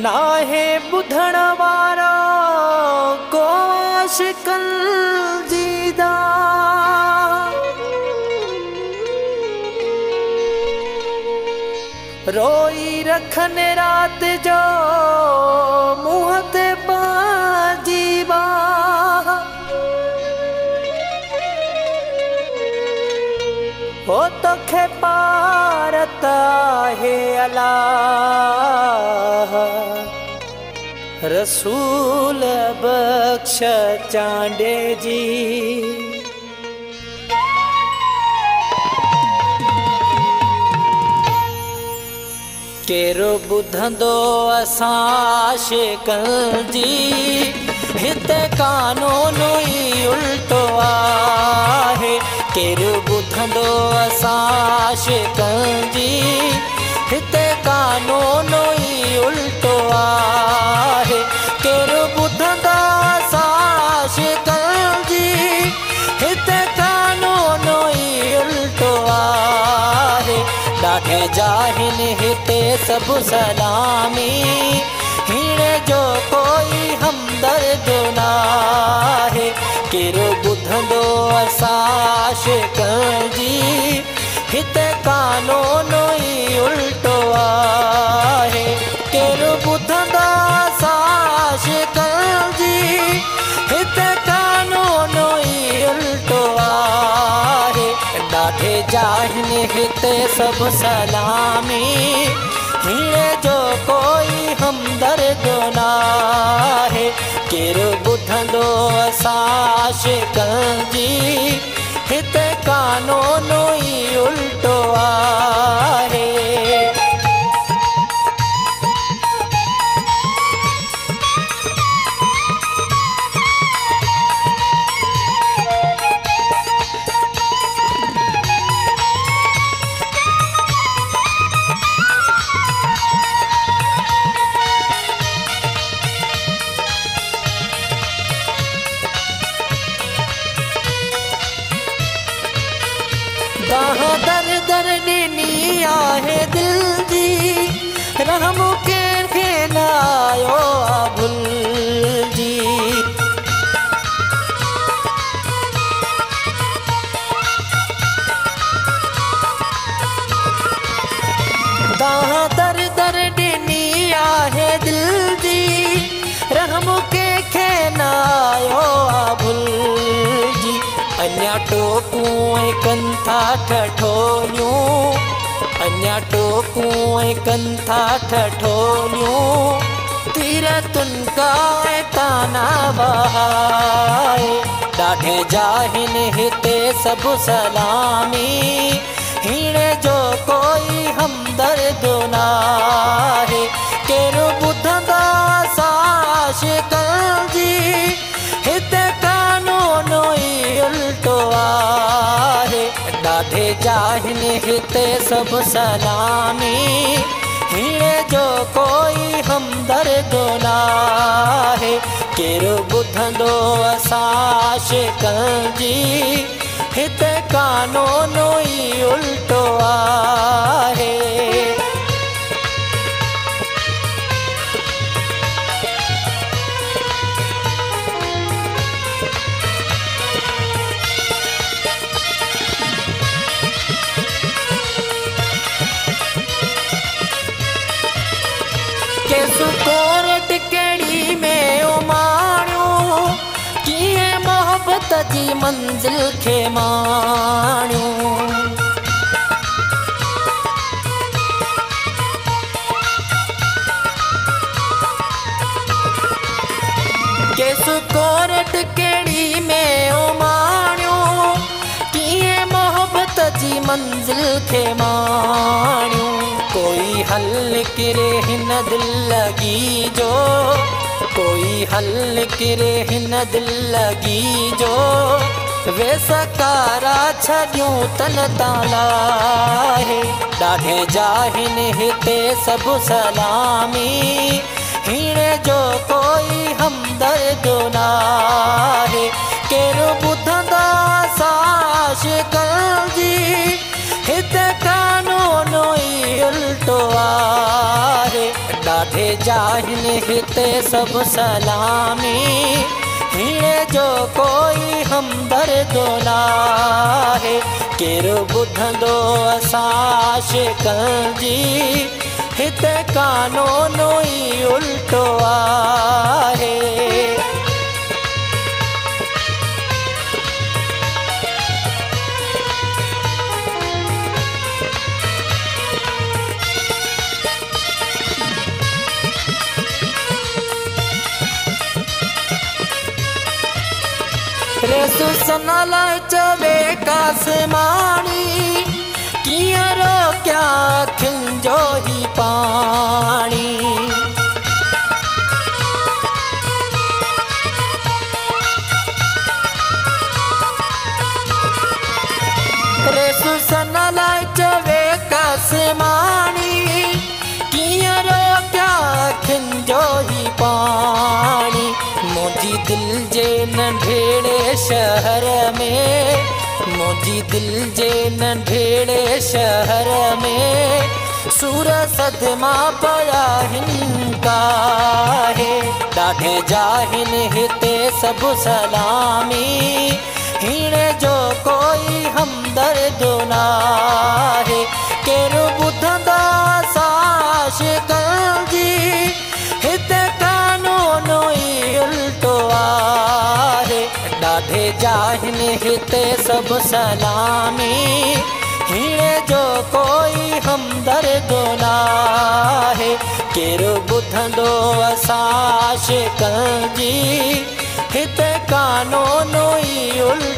नाहे बुधण वारा को आशिकन जीदा, रोई रखन रात जो मुँह ते बाजीबा, हो तो खे पारता है अल्लाह, रसूल बख्श चांडे जी। केरो बुधंदो असां आशिकन जी, हिते कानून ई उल्टो आहे। केरो बुधंदो असां आशिकन जी, हिते कानून ई उल्टो आहे। केरो बुधंदो असां आशिकन जी, हिते कानून ई उल्टो आहे। ॾाढे जाहिन हिते सभु सलामी, हीणे जो कोई हमदर्द नाहे। केरो बुधंदो असां आशिकन जी, हिते कानून ई उल्टो आहे। केरो बुधंदो असां आशिकन जी, हिते कानून ई उल्टो आहे। ॾाढे जाहिन हिते सभु सलामी, हीणे जो कोई हमदर्द नाहे। केरो बुधंदो असां आशिकन जी, हिते कानून ई उल्टो आहे। दर दर ॾिनी आहे दिल जी, रहम कंहिंखे न आयो आहे भुल जी। दर दर ॾिनी आहे दिल जी, रहम कंहिंखे न आयो आहे भुल जी। अञा टोकूं ऐं कनि था ठठोलियूं, अञा टोकूं ऐं कनि था ठठोलियूं, तीर तुनका ऐं ताना बहाए। ॾाढे जाहिन हिते सभु सलामी, हीणे जो कोई हमदर्द नाहे। केरो बुधंदा असां आशिकन जी, हिते कानून ई उल्टो आहे। ॾाढे जाहिन हिते सभु सलामी, हीणे जो कोई हमदर्द नाहे। केरो बुधंदो असां आशिकन जी, हिते कानून ई उल्टो आहे। केसु कोरट कहिड़ी में उमाणियूं, कीअं मोहब्बत जी मंज़िल खे माणियूं। केसु कोरट कहिड़ी में उमाणियूं, कीअं मोहब्बत जी मंज़िल खे माणियूं। कोई हल किरे हिन दिल लगी जो, कोई हल किरे हिन दिल लगी जो, वे सकारा छॾियूं तन तालाहे। ॾाढे जाहिन हिते सभु सलामी, हीणे जो कोई हमदर्द नाहे। केरो बुधंदा असां आशिकन जी, हिते कानून ई उल्टो आहे। ॾाढे जाहिन हिते सब सलामी हीणे जो कोई हमदर्द नाहे केरो ॿुधंदो असां शिकल जी हिते कानून ई उल्टो आहे रेसुसनल चवे कासमानी कियां रोकिया अखियुनि जो ही पानी रेसुसनल चवे कासमानी कियां रोकिया अखियुनि जो ही पानी मुंहिंजी दिल जे नंढेड़े शहर में मुंहिंजी दिल जे नंढेड़े शहर में सूर सदमा पिया हिन काहे ॾाढे जाहिन हिते सभु सलामी हीणे जो कोई हमदर्द नाहे केरु ॿुधंदा असां शिकल जी हिते कानून ई उल्टो आहे ॾाढे जाहिन हिते सब सलामी हीणे जो कोई हमदर्द नाहे केरु ॿुधंदो असां शिकल जी हिते कानून ई उल्टो